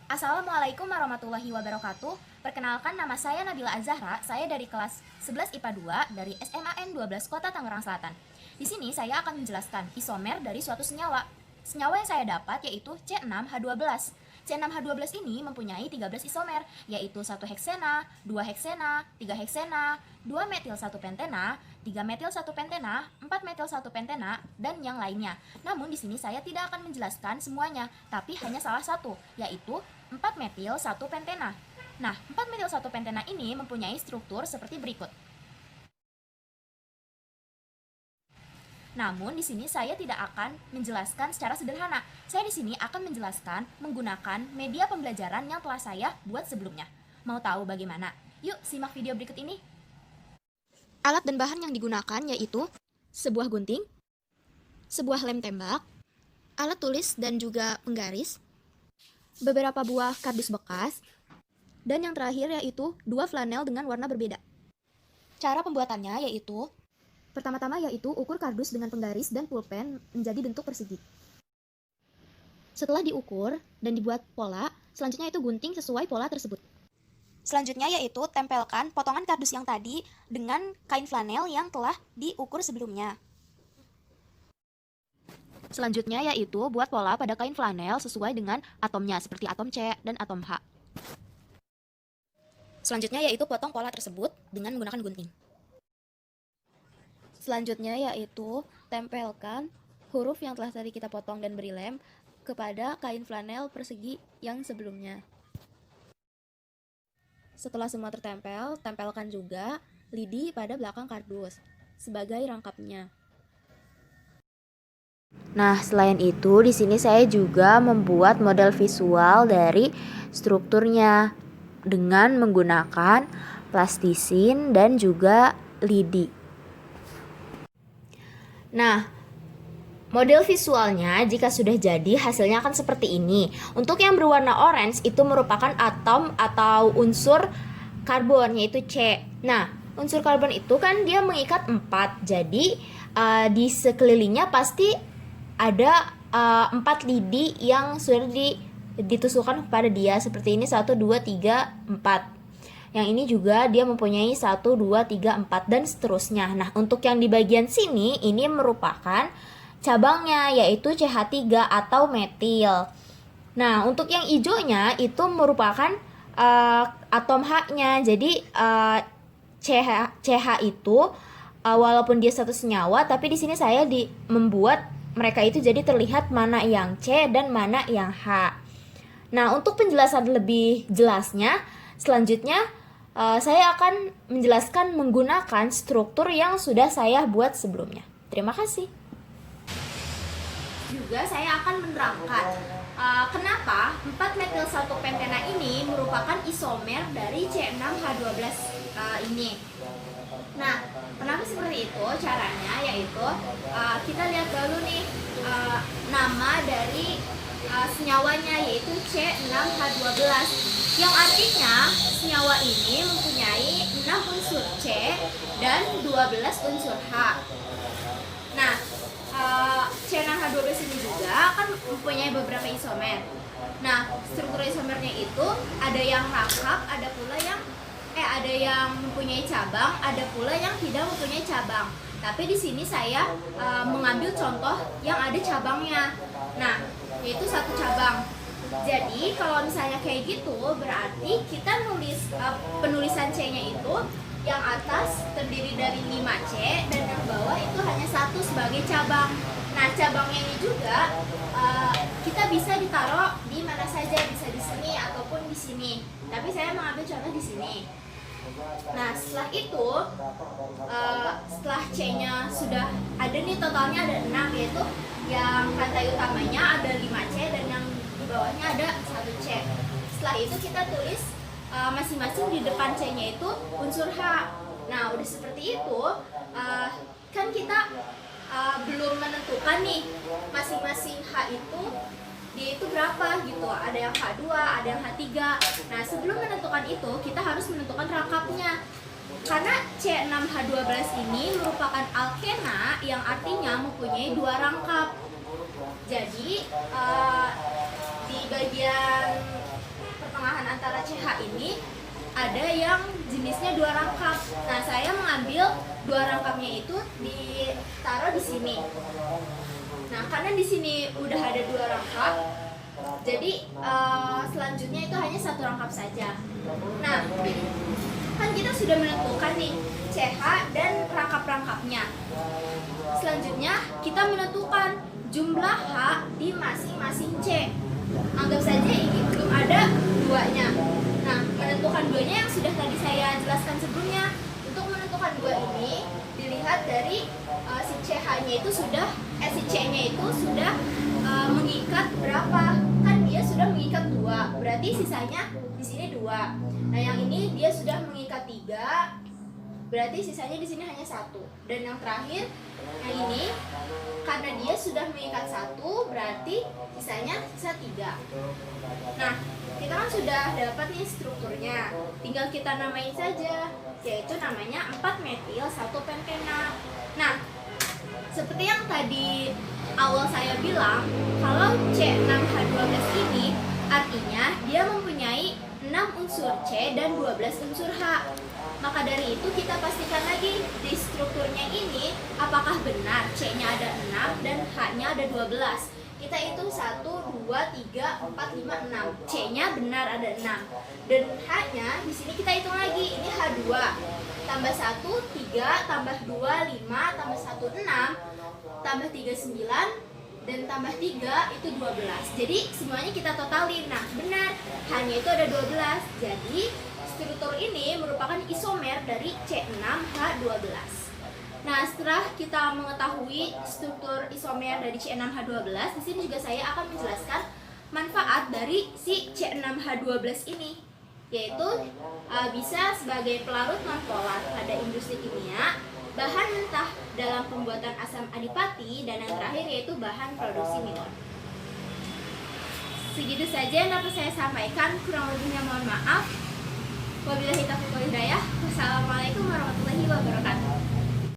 Assalamualaikum warahmatullahi wabarakatuh. Perkenalkan, nama saya Nabila Azahra. Saya dari kelas 11 IPA 2 dari SMAN 12 Kota Tangerang Selatan. Di sini saya akan menjelaskan isomer dari suatu senyawa. Senyawa yang saya dapat yaitu C6H12. C6H12 ini mempunyai 13 isomer, yaitu 1 heksena, 2 heksena, 3 heksena, 2 metil 1 pentena, 3 metil 1 pentena, 4 metil 1 pentena, dan yang lainnya. Namun di sini saya tidak akan menjelaskan semuanya, tapi hanya salah satu, yaitu 4 metil 1 pentena. Nah, 4 metil 1 pentena ini mempunyai struktur seperti berikut. Namun di sini saya tidak akan menjelaskan secara sederhana. Saya di sini akan menjelaskan menggunakan media pembelajaran yang telah saya buat sebelumnya. Mau tahu bagaimana? Yuk simak video berikut ini. Alat dan bahan yang digunakan yaitu sebuah gunting, sebuah lem tembak, alat tulis dan juga penggaris, beberapa buah kardus bekas, dan yang terakhir yaitu 2 flanel dengan warna berbeda. Cara pembuatannya yaitu pertama-tama yaitu ukur kardus dengan penggaris dan pulpen menjadi bentuk persegi. Setelah diukur dan dibuat pola, selanjutnya itu gunting sesuai pola tersebut. Selanjutnya yaitu tempelkan potongan kardus yang tadi dengan kain flanel yang telah diukur sebelumnya. Selanjutnya yaitu buat pola pada kain flanel sesuai dengan atomnya seperti atom C dan atom H. Selanjutnya yaitu potong pola tersebut dengan menggunakan gunting. Selanjutnya yaitu tempelkan huruf yang telah tadi kita potong dan beri lem kepada kain flanel persegi yang sebelumnya. Setelah semua tertempel, tempelkan juga lidi pada belakang kardus sebagai rangkapnya. Nah, selain itu di sini saya juga membuat model visual dari strukturnya dengan menggunakan plastisin dan juga lidi. Nah, model visualnya jika sudah jadi hasilnya akan seperti ini. Untuk yang berwarna orange itu merupakan atom atau unsur karbon yaitu C. Nah, unsur karbon itu kan dia mengikat 4. Jadi di sekelilingnya pasti ada 4 lidi yang sudah ditusukkan kepada dia seperti ini 1 2 3 4. Yang ini juga dia mempunyai 1, 2, 3, 4 dan seterusnya. Nah, untuk yang di bagian sini ini merupakan cabangnya yaitu CH3 atau metil. Nah, untuk yang hijaunya itu merupakan atom H-nya. Jadi CH itu walaupun dia satu senyawa tapi di sini saya membuat mereka itu jadi terlihat mana yang C dan mana yang H. Nah, untuk penjelasan lebih jelasnya selanjutnya saya akan menjelaskan menggunakan struktur yang sudah saya buat sebelumnya. Terima kasih. Juga saya akan menerangkan kenapa 4 metil 1 pentena ini merupakan isomer dari C6H12 ini. Nah, kenapa seperti itu? Caranya yaitu kita lihat dulu nih nama dari senyawanya yaitu C6H12 yang artinya senyawa ini mempunyai 6 unsur C dan 12 unsur H. Nah, C6H12 ini juga kan mempunyai beberapa isomer. Nah, struktur isomernya itu ada yang rangkap, ada pula yang ada yang mempunyai cabang, ada pula yang tidak mempunyai cabang. Tapi di sini saya mengambil contoh yang ada cabangnya. Nah, yaitu 1 cabang. Jadi kalau misalnya kayak gitu berarti kita nulis penulisan C-nya itu yang atas terdiri dari 5C dan yang bawah itu hanya 1 sebagai cabang. Nah, cabangnya ini juga kita bisa ditaruh di mana saja, bisa di sini ataupun di sini. Tapi saya mengambil contoh di sini. Nah, setelah itu setelah C-nya sudah ada nih, totalnya ada 6, yaitu yang rantai utamanya ada 5C dan yang di bawahnya ada 1C. Setelah itu kita tulis masing-masing di depan C-nya itu unsur H. Nah, udah seperti itu kan kita belum menentukan nih masing-masing H itu dia itu berapa gitu. Ada yang H2, ada yang H3. Nah, sebelum menentukan itu kita harus menentukan rangkapnya. Karena C6H12 ini merupakan alkena yang artinya mempunyai 2 rangkap. Jadi di bagian antara CH ini ada yang jenisnya 2 rangkap. Nah, saya mengambil 2 rangkapnya itu ditaruh di sini. Nah, karena di sini udah ada 2 rangkap, jadi selanjutnya itu hanya 1 rangkap saja. Nah, kan kita sudah menentukan nih CH dan rangkap-rangkapnya. Selanjutnya kita menentukan jumlah H di masing-masing C. Anggap saja ini belum ada 2-nya. Nah, menentukan 2-nya yang sudah tadi saya jelaskan sebelumnya. Untuk menentukan 2 ini dilihat dari si CH-nya itu sudah si C-nya itu sudah mengikat berapa? Kan dia sudah mengikat 2, berarti sisanya di sini 2. Nah, yang ini dia sudah mengikat 3, berarti sisanya di sini hanya 1. Dan yang terakhir, yang ini karena dia sudah mengikat 1, berarti sisanya sisa 3. Nah, kita kan sudah dapat nih strukturnya, tinggal kita namain saja, yaitu namanya 4-metil 1-pentena. Nah, seperti yang tadi awal saya bilang, kalau C6H12 ini artinya dia mempunyai 6 unsur C dan 12 unsur H. Maka dari itu kita pastikan lagi di strukturnya ini apakah benar C-nya ada 6 dan H-nya ada 12. Kita hitung 1, 2, 3, 4, 5, 6. C-nya benar ada 6. Dan H-nya di sini kita hitung lagi. Ini H2. Tambah 1, 3, tambah 2, 5, tambah 1, 6, tambah 3, 9, dan tambah 3 itu 12. Jadi semuanya kita totalin. Nah, benar. H-nya itu ada 12. Jadi struktur ini merupakan isomer dari C6H12. Nah, setelah kita mengetahui struktur isomer dari C6H12, di sini juga saya akan menjelaskan manfaat dari si C6H12 ini, yaitu bisa sebagai pelarut nonpolar pada industri kimia, bahan mentah dalam pembuatan asam adipati, dan yang terakhir yaitu bahan produksi minor. Segitu saja yang dapat saya sampaikan, kurang lebihnya mohon maaf. Wabillahi taufiq wal hidayah. Wassalamualaikum warahmatullahi wabarakatuh.